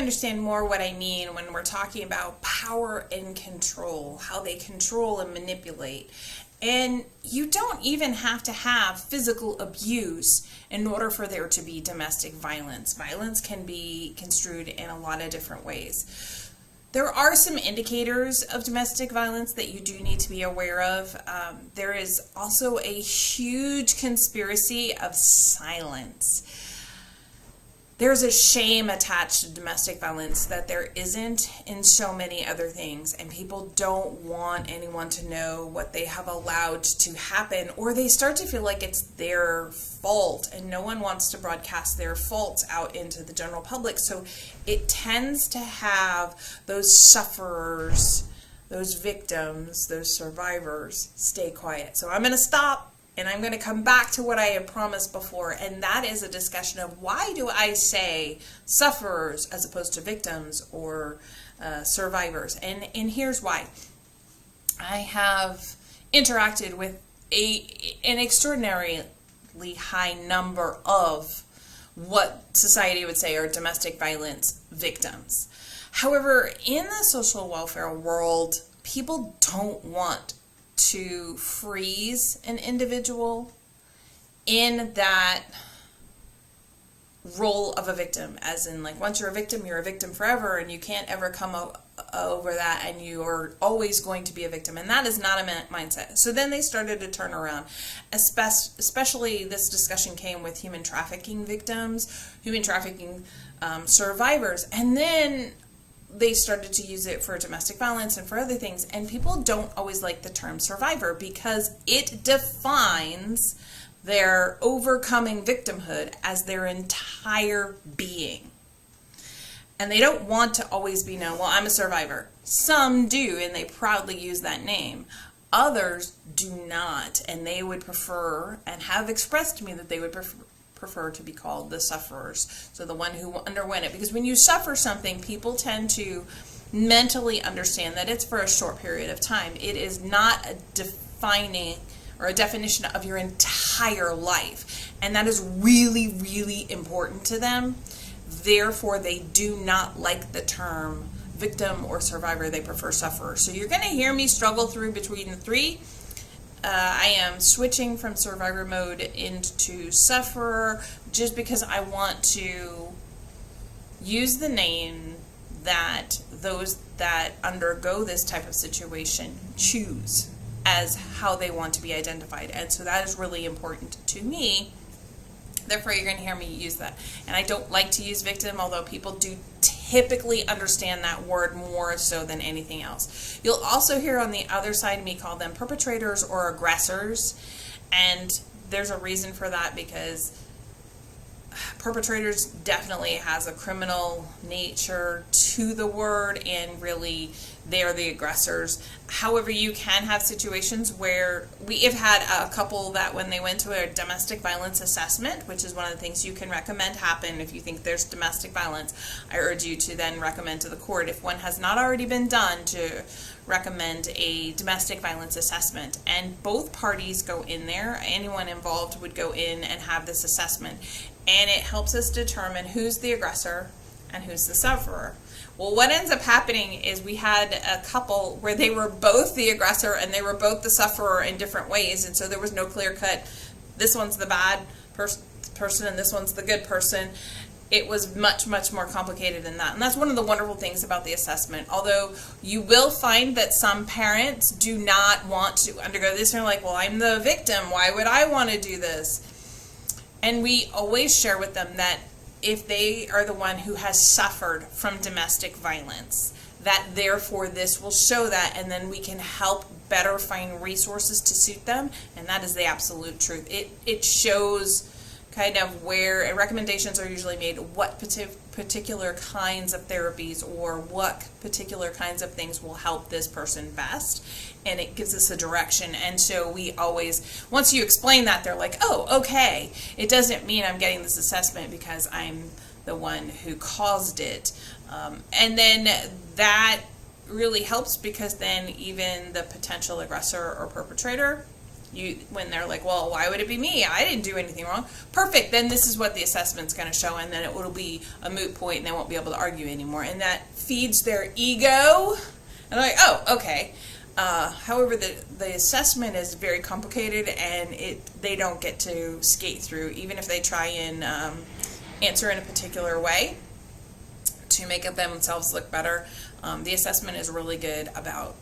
understand more what I mean when we're talking about power and control, how they control and manipulate. And you don't even have to have physical abuse in order for there to be domestic violence. Violence can be construed in a lot of different ways. There are some indicators of domestic violence that you do need to be aware of. There is also a huge conspiracy of silence. There's a shame attached to domestic violence that there isn't in so many other things, and people don't want anyone to know what they have allowed to happen, or they start to feel like it's their fault, and no one wants to broadcast their faults out into the general public. So it tends to have those sufferers, those victims, those survivors stay quiet. So I'm going to stop. And I'm going to come back to what I had promised before, and that is a discussion of why do I say sufferers as opposed to victims or survivors. And here's why. I have interacted with an extraordinarily high number of what society would say are domestic violence victims. However, in the social welfare world, people don't want to freeze an individual in that role of a victim, as in, like, once you're a victim forever, and you can't ever come over that, and you are always going to be a victim, and that is not a mindset. So then they started to turn around, especially this discussion came with human trafficking victims, human trafficking survivors, and then they started to use it for domestic violence and for other things. And people don't always like the term survivor because it defines their overcoming victimhood as their entire being. And they don't want to always be known, well, I'm a survivor. Some do, and they proudly use that name. Others do not, and they would prefer, and have expressed to me that they would prefer to be called the sufferers, so the one who underwent it. Because when you suffer something, people tend to mentally understand that it's for a short period of time. It is not a defining or a definition of your entire life, and that is really, really important to them. Therefore, they do not like the term victim or survivor. They prefer sufferer. So you're going to hear me struggle through between the three. I am switching from survivor mode into sufferer just because I want to use the name that those that undergo this type of situation choose as how they want to be identified. And so that is really important to me. Therefore, you're going to hear me use that. And I don't like to use victim, although people do typically understand that word more so than anything else. You'll also hear on the other side of me call them perpetrators or aggressors. And there's a reason for that, because perpetrators definitely has a criminal nature to the word, and really they are the aggressors. However, you can have situations where we have had a couple that when they went to a domestic violence assessment, which is one of the things you can recommend happen if you think there's domestic violence, I urge you to then recommend to the court, if one has not already been done, to recommend a domestic violence assessment. And both parties go in there, anyone involved would go in and have this assessment. And it helps us determine who's the aggressor and who's the sufferer. Well, what ends up happening is we had a couple where they were both the aggressor and they were both the sufferer in different ways. And so there was no clear cut, this one's the bad person and this one's the good person. It was much, much more complicated than that. And that's one of the wonderful things about the assessment. Although you will find that some parents do not want to undergo this. They're like, well, I'm the victim. Why would I want to do this? And we always share with them that if they are the one who has suffered from domestic violence, that therefore this will show that, and then we can help better find resources to suit them. And that is the absolute truth. It shows kind of where, and recommendations are usually made, what particular kinds of therapies or what particular kinds of things will help this person best, and it gives us a direction. And so we always, once you explain that, they're like, oh, okay, it doesn't mean I'm getting this assessment because I'm the one who caused it. And then that really helps, because then even the potential aggressor or perpetrator when they're like, well, why would it be me? I didn't do anything wrong. Perfect. Then this is what the assessment's going to show, and then it will be a moot point, and they won't be able to argue anymore. And that feeds their ego. And I'm like, oh, okay. However, the assessment is very complicated, and they don't get to skate through, even if they try and answer in a particular way to make themselves look better. The assessment is really good about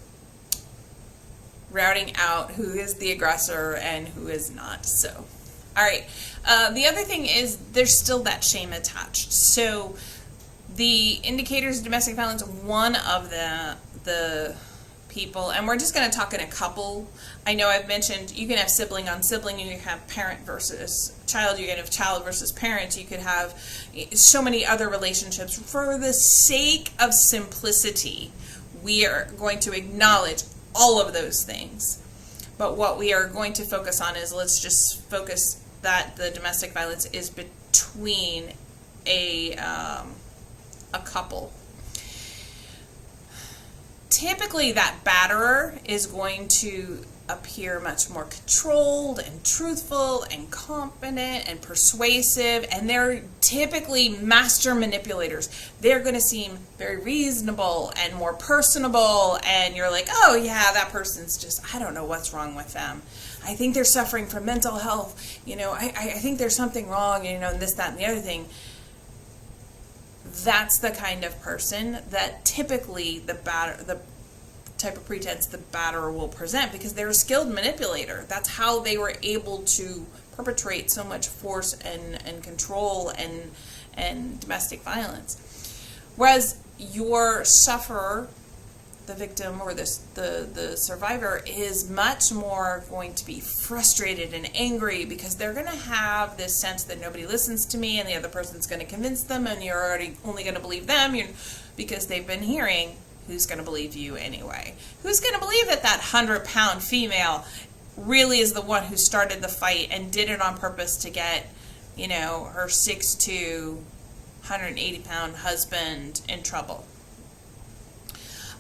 routing out who is the aggressor and who is not. So, all right. The other thing is there's still that shame attached. So the indicators of domestic violence, one of the people, and we're just going to talk in a couple. I know I've mentioned you can have sibling on sibling, you can have parent versus child, you can have child versus parent, you could have so many other relationships. For the sake of simplicity, we are going to acknowledge all of those things. But what we are going to focus on is, let's just focus that the domestic violence is between a couple. Typically, that batterer is going to appear much more controlled and truthful and confident and persuasive, and they're typically master manipulators. They're going to seem very reasonable and more personable, and you're like, oh yeah, that person's just, I don't know what's wrong with them. I think they're suffering from mental health. I think there's something wrong, and this, that, and the other thing. That's the kind of person that typically the type of pretense the batterer will present, because they're a skilled manipulator. That's how they were able to perpetrate so much force and control and domestic violence. Whereas your sufferer, the victim or the survivor, is much more going to be frustrated and angry, because they're going to have this sense that nobody listens to me, and the other person's going to convince them, and you're already only going to believe them because they've been hearing, who's going to believe you anyway? Who's going to believe that 100-pound female really is the one who started the fight and did it on purpose to get, her 6'2", 180-pound husband in trouble?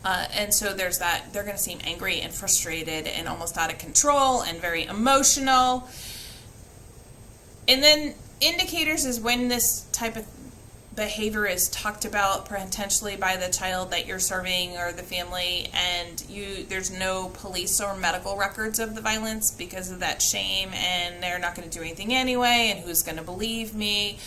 And so there's that. They're going to seem angry and frustrated and almost out of control and very emotional. And then indicators is when this type of behavior is talked about potentially by the child that you're serving or the family, and there's no police or medical records of the violence because of that shame, and they're not going to do anything anyway, and who's going to believe me?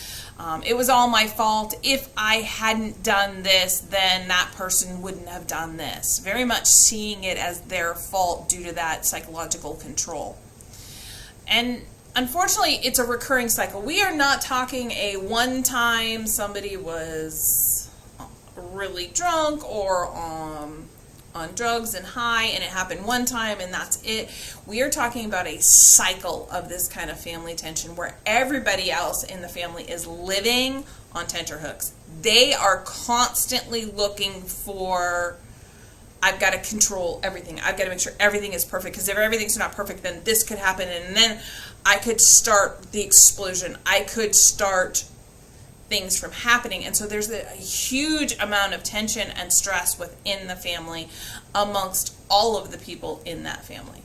It was all my fault. If I hadn't done this, then that person wouldn't have done this. Very much seeing it as their fault due to that psychological control. And unfortunately, it's a recurring cycle. We are not talking a one-time somebody was really drunk or on drugs and high, and it happened one time and that's it. We are talking about a cycle of this kind of family tension where everybody else in the family is living on tenterhooks. They are constantly looking for, I've got to control everything. I've got to make sure everything is perfect, because if everything's not perfect, then this could happen, and then I could start the explosion. I could start things from happening. And so there's a huge amount of tension and stress within the family amongst all of the people in that family.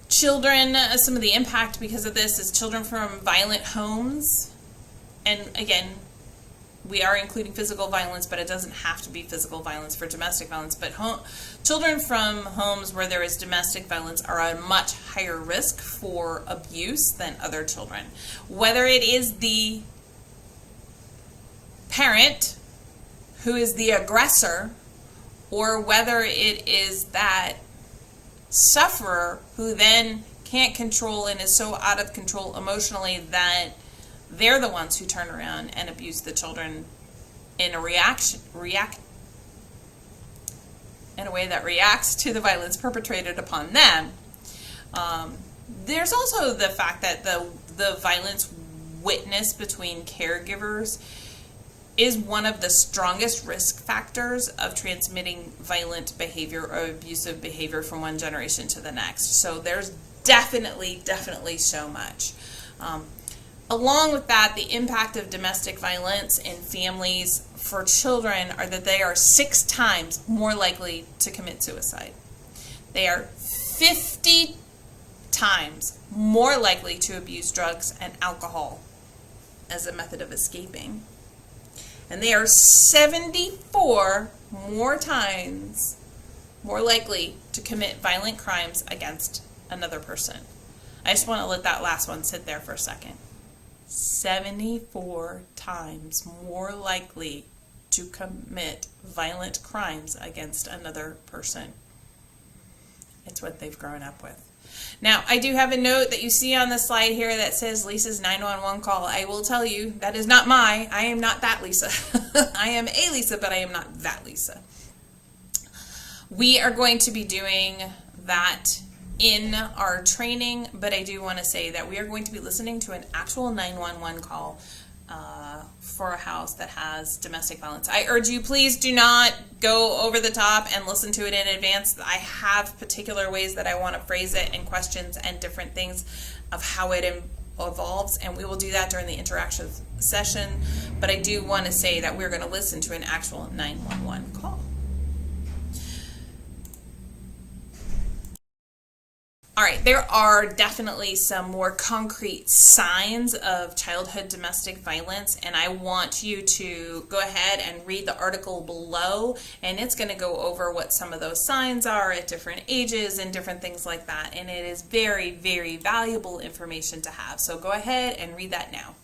Children, some of the impact because of this is children from violent homes. And again, we are including physical violence, but it doesn't have to be physical violence for domestic violence. But children from homes where there is domestic violence are at a much higher risk for abuse than other children. Whether it is the parent who is the aggressor, or whether it is that sufferer who then can't control and is so out of control emotionally that they're the ones who turn around and abuse the children in a way that reacts to the violence perpetrated upon them. There's also the fact that the violence witnessed between caregivers is one of the strongest risk factors of transmitting violent behavior or abusive behavior from one generation to the next. So there's definitely so much. Along with that, the impact of domestic violence in families for children are that they are 6 times more likely to commit suicide. they are 50 times more likely to abuse drugs and alcohol as a method of escaping. And they are 74 more times more likely to commit violent crimes against another person. I just want to let that last one sit there for a second. 74 times more likely to commit violent crimes against another person. It's what they've grown up with. Now, I do have a note that you see on the slide here that says Lisa's 911 call. I will tell you, that is not I am not that Lisa. I am a Lisa, but I am not that Lisa. We are going to be doing that in our training, but I do want to say that we are going to be listening to an actual 911 call for a house that has domestic violence. I urge you, please do not go over the top and listen to it in advance. I have particular ways that I want to phrase it and questions and different things of how it evolves, and we will do that during the interaction session. But I do want to say that we're going to listen to an actual 911 call. All right, there are definitely some more concrete signs of childhood domestic violence, and I want you to go ahead and read the article below, and it's going to go over what some of those signs are at different ages and different things like that, and it is very, very valuable information to have. So go ahead and read that now.